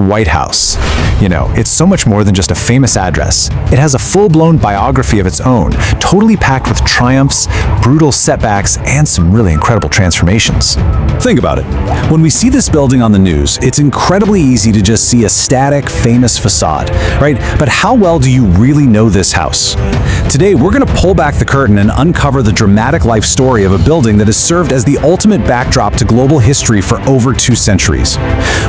White House. You know, it's so much more than just a famous address. It has a full-blown biography of its own, totally packed with triumphs, brutal setbacks, and some really incredible transformations. Think about it. When we see this building on the news, it's incredibly easy to just see a static, famous facade, right? But how well do you really know this house? Today, we're going to pull back the curtain and uncover the dramatic life story of a building that has served as the ultimate backdrop to global history for over 2 centuries.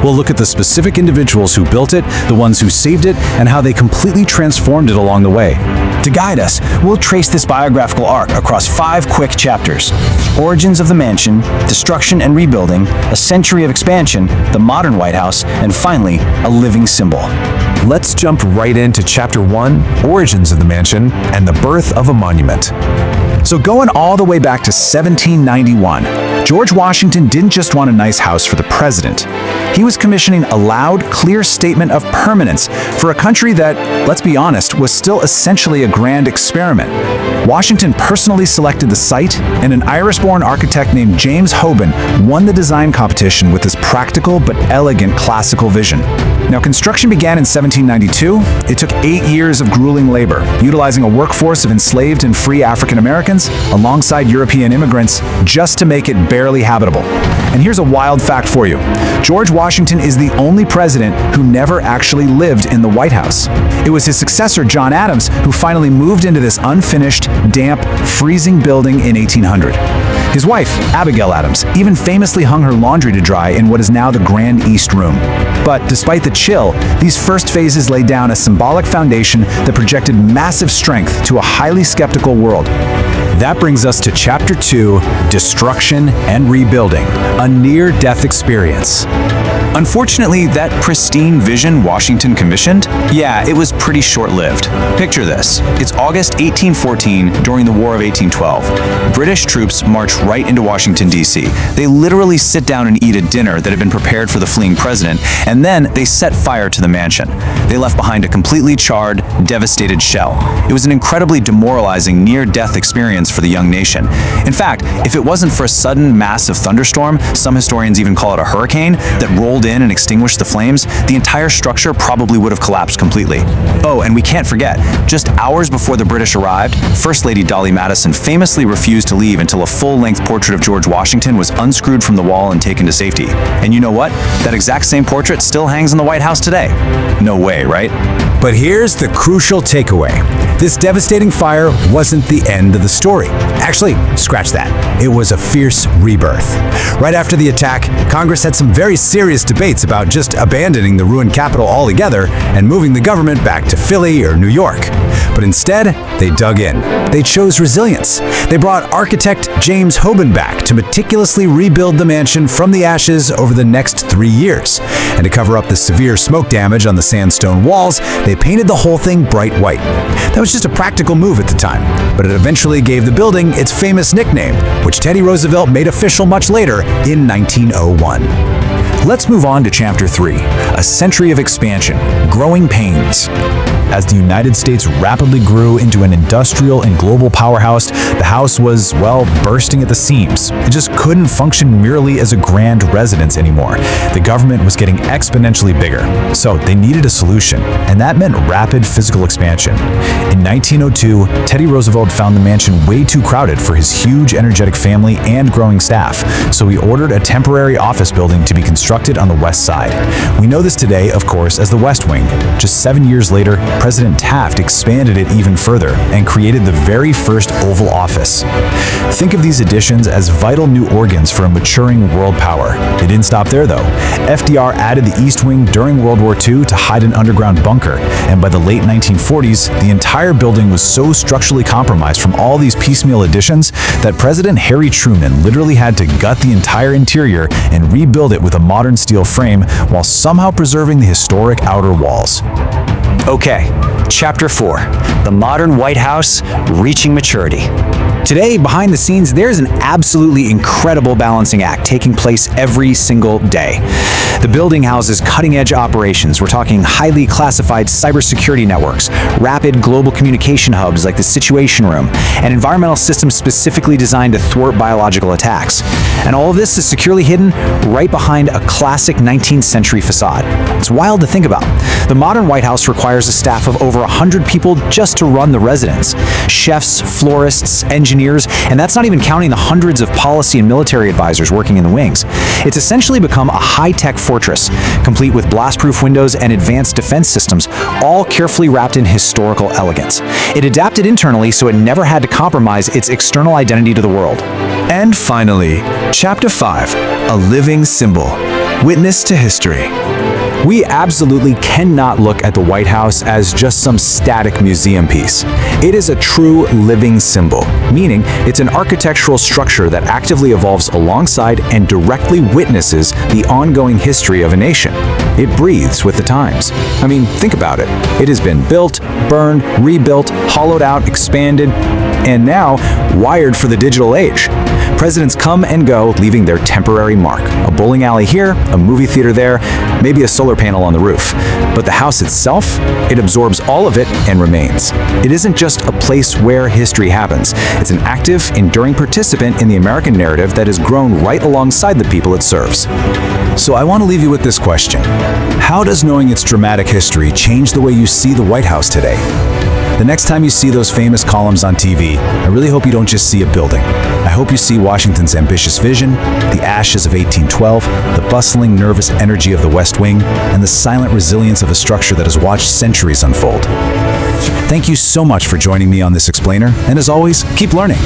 We'll look at the specific individuals who built it, the ones who saved it, and how they completely transformed it along the way. To guide us, we'll trace this biographical arc across 5 quick chapters: origins of the mansion, destruction and rebuilding, a century of expansion, the modern White House, and finally, a living symbol. Let's jump right into Chapter 1, Origins of the Mansion and the Birth of a Monument. So going all the way back to 1791, George Washington didn't just want a nice house for the president. He was commissioning a loud, clear statement of permanence for a country that, let's be honest, was still essentially a grand experiment. Washington personally selected the site, and an Irish-born architect named James Hoban won the design competition with his practical but elegant classical vision. Now, construction began in 1792. It took 8 years of grueling labor, utilizing a workforce of enslaved and free African Americans alongside European immigrants just to make it barely habitable. And here's a wild fact for you. George Washington is the only president who never actually lived in the White House. It was his successor, John Adams, who finally moved into this unfinished, damp, freezing building in 1800. His wife, Abigail Adams, even famously hung her laundry to dry in what is now the Grand East Room. But despite the chill, these first phases laid down a symbolic foundation that projected massive strength to a highly skeptical world. That brings us to Chapter 2, Destruction and Rebuilding, a near-death experience. Unfortunately, that pristine vision Washington commissioned, it was pretty short-lived. Picture this. It's August 1814, during the War of 1812. British troops march right into Washington, D.C. They literally sit down and eat a dinner that had been prepared for the fleeing president, and then they set fire to the mansion. They left behind a completely charred, devastated shell. It was an incredibly demoralizing, near-death experience for the young nation. In fact, if it wasn't for a sudden, massive thunderstorm, some historians even call it a hurricane, that rolled in and extinguished the flames, the entire structure probably would have collapsed completely. Oh, and we can't forget, just hours before the British arrived, First Lady Dolly Madison famously refused to leave until a full-length portrait of George Washington was unscrewed from the wall and taken to safety. And you know what? That exact same portrait still hangs in the White House today. No way, right? But here's the crucial takeaway. This devastating fire wasn't the end of the story. Actually, scratch that. It was a fierce rebirth. Right after the attack, Congress had some very serious debates about just abandoning the ruined capital altogether and moving the government back to Philly or New York. But instead, they dug in. They chose resilience. They brought architect James Hoban back to meticulously rebuild the mansion from the ashes over the next 3 years. And to cover up the severe smoke damage on the sandstone walls, they painted the whole thing bright white. That was just a practical move at the time, but it eventually gave the building its famous nickname, which Teddy Roosevelt made official much later in 1901. Let's move on to Chapter 3, A Century of Expansion, Growing Pains. As the United States rapidly grew into an industrial and global powerhouse, the house was, well, bursting at the seams. It just couldn't function merely as a grand residence anymore. The government was getting exponentially bigger, so they needed a solution, and that meant rapid physical expansion. In 1902, Teddy Roosevelt found the mansion way too crowded for his huge, energetic family and growing staff, so he ordered a temporary office building to be constructed on the west side. We know this today, of course, as the West Wing. Just 7 years later, President Taft expanded it even further and created the very first Oval Office. Think of these additions as vital new organs for a maturing world power. They didn't stop there, though. FDR added the East Wing during World War II to hide an underground bunker, and by the late 1940s, the entire building was so structurally compromised from all these piecemeal additions that President Harry Truman literally had to gut the entire interior and rebuild it with a modern steel frame while somehow preserving the historic outer walls. Okay, Chapter 4, The Modern White House, Reaching Maturity. Today, behind the scenes, there's an absolutely incredible balancing act taking place every single day. The building houses cutting-edge operations. We're talking highly classified cybersecurity networks, rapid global communication hubs like the Situation Room, and environmental systems specifically designed to thwart biological attacks. And all of this is securely hidden right behind a classic 19th century facade. It's wild to think about. The modern White House requires a staff of over 100 people just to run the residence. Chefs, florists, engineers, and that's not even counting the hundreds of policy and military advisors working in the wings. It's essentially become a high-tech fortress, complete with blast-proof windows and advanced defense systems, all carefully wrapped in historical elegance. It adapted internally so it never had to compromise its external identity to the world. And finally, Chapter 5, A Living Symbol. Witness to history. We absolutely cannot look at the White House as just some static museum piece. It is a true living symbol, meaning it's an architectural structure that actively evolves alongside and directly witnesses the ongoing history of a nation. It breathes with the times. I mean, think about it. It has been built, burned, rebuilt, hollowed out, expanded, and now wired for the digital age. Presidents come and go, leaving their temporary mark. A bowling alley here, a movie theater there, maybe a solar panel on the roof. But the house itself, it absorbs all of it and remains. It isn't just a place where history happens. It's an active, enduring participant in the American narrative that has grown right alongside the people it serves. So I want to leave you with this question. How does knowing its dramatic history change the way you see the White House today? The next time you see those famous columns on TV, I really hope you don't just see a building. I hope you see Washington's ambitious vision, the ashes of 1812, the bustling, nervous energy of the West Wing, and the silent resilience of a structure that has watched centuries unfold. Thank you so much for joining me on this explainer, and as always, keep learning.